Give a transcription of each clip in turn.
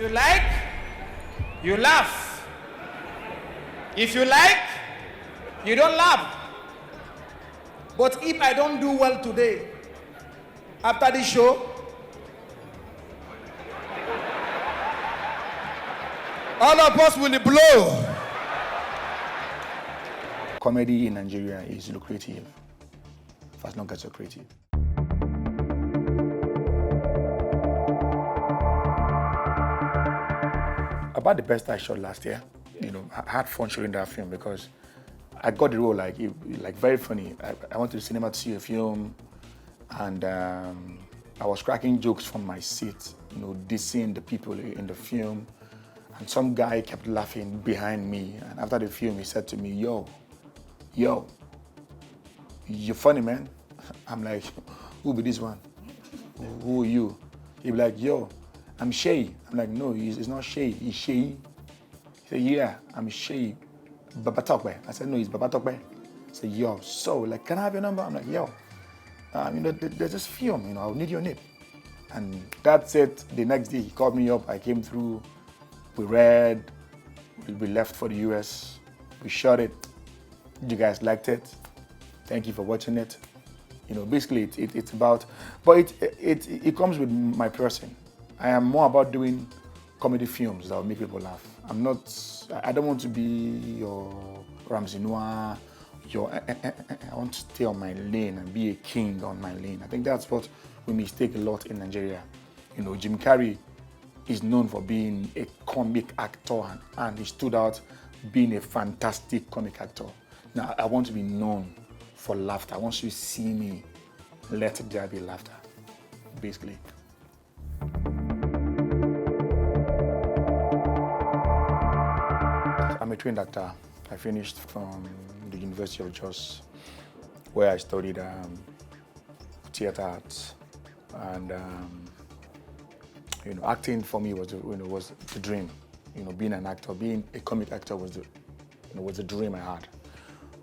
you like, you laugh. If you like, you don't laugh. But if I don't do well today, after this show, all of us will blow. Comedy in Nigeria is lucrative, as long as you're creative. About the best I shot last year, I had fun shooting that film because I got the role like very funny. I went to the cinema to see a film, and I was cracking jokes from my seat, dissing the people in the film, and some guy kept laughing behind me. And after the film, he said to me, "Yo, you're funny, man." I'm like, "Who be this one? Who are you?" He be like, "Yo, I'm Seyi." I'm like, "No, it's not Seyi, it's Seyi." He said, "Yeah, I'm Seyi Babtope." I said, "No, it's Babtope." He said, "Yo, so like, can I have your number?" I'm like, "Yo, there's this film, I'll need your name." And that's it. The next day, he called me up. I came through. We read. We left for the US. We shot it. You guys liked it. Thank you for watching it. Basically, it's about, but it comes with my person. I am more about doing comedy films that will make people laugh. I don't want to be your Ramsey Noah, I want to stay on my lane and be a king on my lane. I think that's what we mistake a lot in Nigeria. Jim Carrey is known for being a comic actor, and he stood out being a fantastic comic actor. Now, I want to be known for laughter. I want you to see me, let there be laughter, basically. I'm a trained actor. I finished from the University of Jos, where I studied theater arts, and acting for me was the dream. Being an actor, being a comic actor was the dream I had.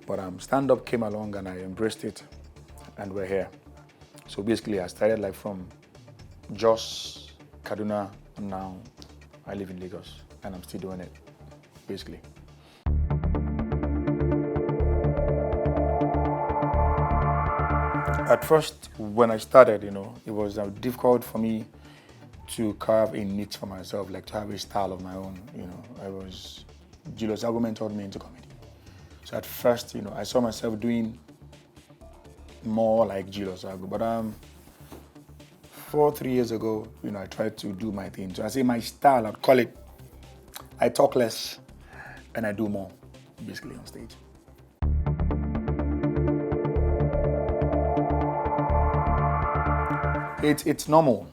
But stand-up came along and I embraced it, and we're here. So basically, I started from Jos, Kaduna, and now I live in Lagos, and I'm still doing it, basically. At first, when I started, it was difficult for me to carve a niche for myself, like to have a style of my own. Julius Agwomen taught me into comedy. So at first, I saw myself doing more like Julius Agwo. But 3 years ago, I tried to do my thing. So I say my style, I'd call it, I talk less and I do more, basically, on stage. It's normal,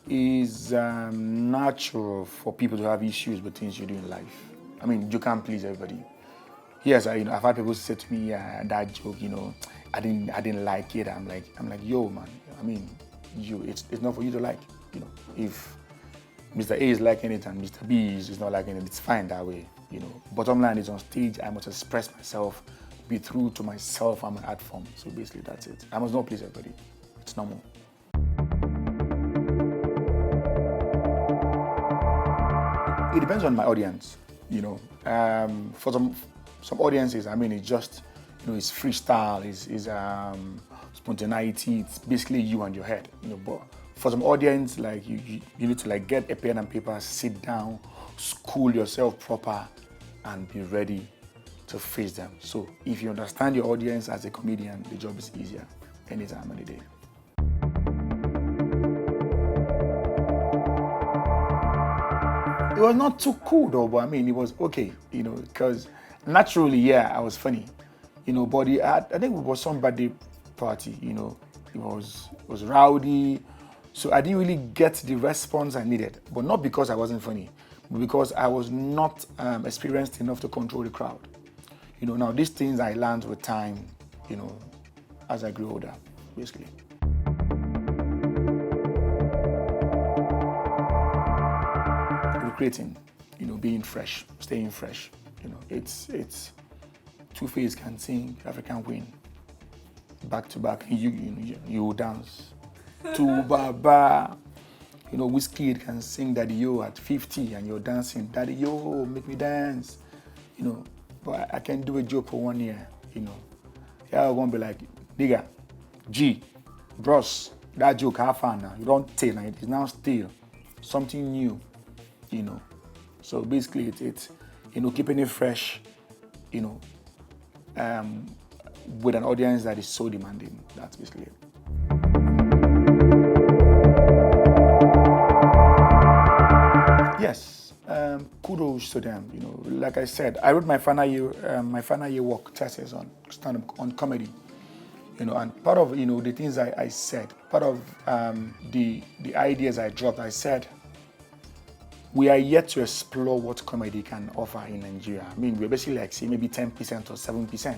It's natural for people to have issues with things you do in life. You can't please everybody. Yes, I've had people say to me, that joke, I didn't like it. I'm like, yo, man. It's not for you to like. If Mr. A is liking it and Mr. B is not liking it, it's fine that way. Bottom line is on stage, I must express myself, be true to myself and my art form. So basically, that's it. I must not please everybody. It's normal. It depends on my audience, For some audiences, it's just, it's freestyle, it's spontaneity. It's basically you and your head, But for some audience, you need to get a pen and paper, sit down, school yourself proper, and be ready to face them. So if you understand your audience as a comedian, the job is easier any time of the day. It was not too cool though, but it was okay, because naturally, I was funny, but I think it was some birthday party, it was rowdy, so I didn't really get the response I needed, but not because I wasn't funny, but because I was not experienced enough to control the crowd. Now these things I learned with time, as I grew older, basically. Recreating, being fresh, staying fresh. It's Two-Face can sing, African Queen, back to back. You will dance. to Baba. You know, Whiskey can sing Daddy Yo at 50 and you're dancing, Daddy Yo, make me dance. You know, but I can do a joke for 1 year, you know. Yeah, I'm gonna be like, nigga, G, bros, that joke, have fun now. You don't tell, it's now still something new, you know. So basically, it's you know, keeping it fresh, you know, with an audience that is so demanding. That's basically it. Yes, kudos to them. You know, like I said, I wrote my final year work thesis on stand-up on comedy. You know, and part of the things I said, part of the ideas I dropped, I said we are yet to explore what comedy can offer in Nigeria. I mean, we're basically like say maybe 10% or 7%.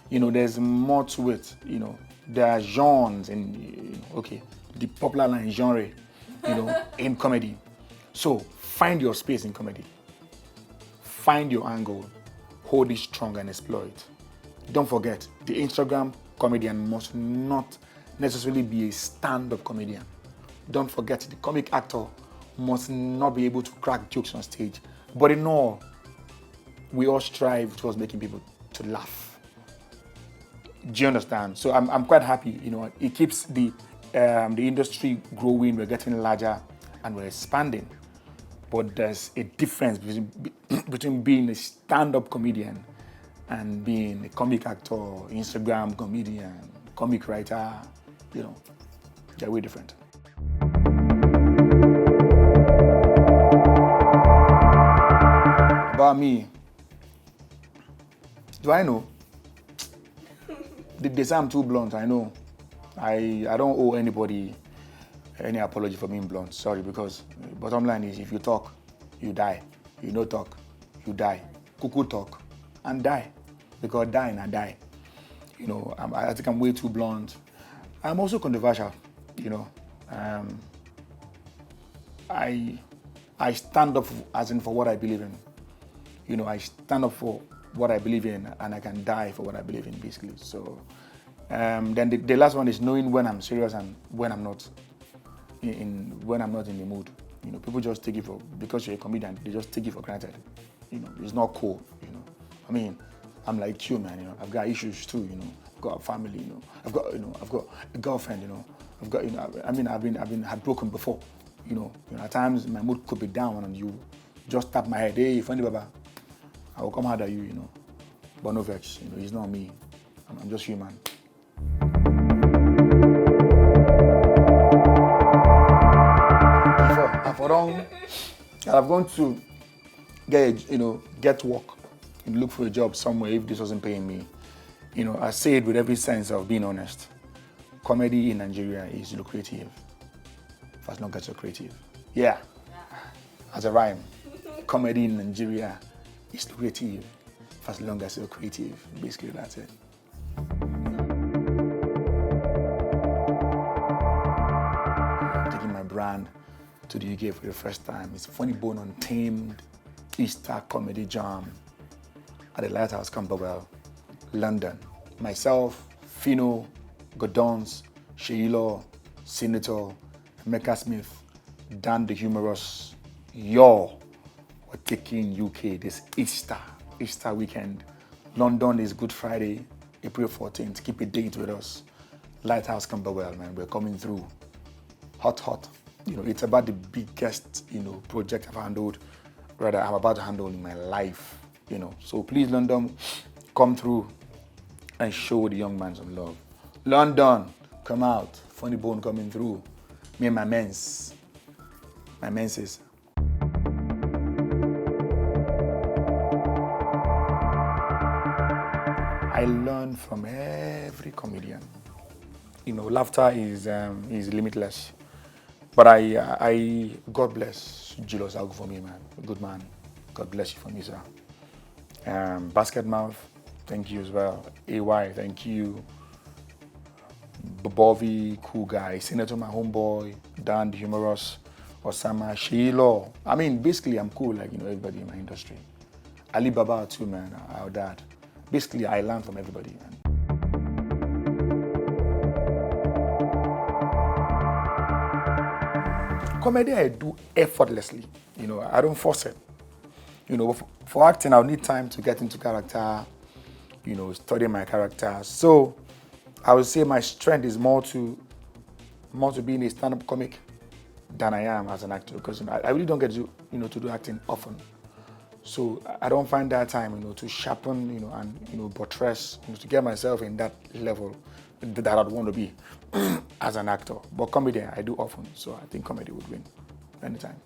You know, there's more to it. You know, there are genres and the popular line genre, you know, in comedy. So find your space in comedy. Find your angle, hold it strong and explore it. Don't forget, the Instagram comedian must not necessarily be a stand-up comedian. Don't forget, the comic actor must not be able to crack jokes on stage. But in all, we all strive towards making people to laugh. Do you understand? So I'm quite happy. You know, it keeps the industry growing. We're getting larger and we're expanding. But there's a difference between being a stand-up comedian and being a comic actor, Instagram comedian, comic writer. You know, they're way different. About me, do I know? They say I'm too blunt, I know. I don't owe anybody any apology for being blunt, sorry, because bottom line is if you talk, you die. You no talk, you die. Cuckoo talk and die, because die and I die. You know, I think I'm way too blunt. I'm also controversial, you know. I stand up for what I believe in. You know, I stand up for what I believe in, and I can die for what I believe in, basically. So, then the last one is knowing when I'm serious and when I'm not in the mood. You know, people just take it for, because you're a comedian, they just take it for granted. You know, it's not cool. You know, I mean, I'm like you, man. You know, I've got issues too. You know, I've got a family. You know, I've got a girlfriend. You know, I've got, I've been heartbroken before. You know, at times my mood could be down, and you just tap my head, hey, funny baba, I will come hard at you. You know, but no vex. You know, it's not me. I'm just human. I've gone to get work and look for a job somewhere if this wasn't paying me. You know, I say it with every sense of being honest. Comedy in Nigeria is lucrative, for as long as you're creative. Yeah, as a rhyme. Comedy in Nigeria is lucrative, for as long as you're creative. Basically, that's it. Taking my brand to the UK for the first time. It's Funny Bone Untamed Easter Comedy Jam at the Lighthouse, Camberwell, London. Myself, Fino, Godons, Sheila, Senator, Emeka Smith, Dan the Humorous, we're taking UK this Easter weekend. London is Good Friday, April 14th. Keep a date with us. Lighthouse, Camberwell, man. We're coming through. Hot. You know, it's about the biggest, project I'm about to handle in my life, So please, London, come through and show the young man some love. London, come out. Funny Bone coming through. Me and my menses. I learn from every comedian. Laughter is limitless. But I God bless Julius Agu for me, man. A good man. God bless you for me, sir. Basket Mouth, thank you as well. AY, thank you. Bobovi, cool guy. Senator, my homeboy. Dan, the humorous. Osama, Sheila. I mean, basically, I'm cool, everybody in my industry. Ali Baba too, man. Our dad. Basically, I learn from everybody, man. Comedy I do effortlessly. You know, I don't force it. You know, for acting, I'll need time to get into character, you know, study my character. So I would say my strength is more to being a stand-up comic than I am as an actor, because, you know, I really don't get to, you know, to do acting often. So I don't find that time, you know, to sharpen, you know, and, you know, buttress, you know, to get myself in that level that I'd want to be as an actor. But comedy I do often, so I think comedy would win anytime.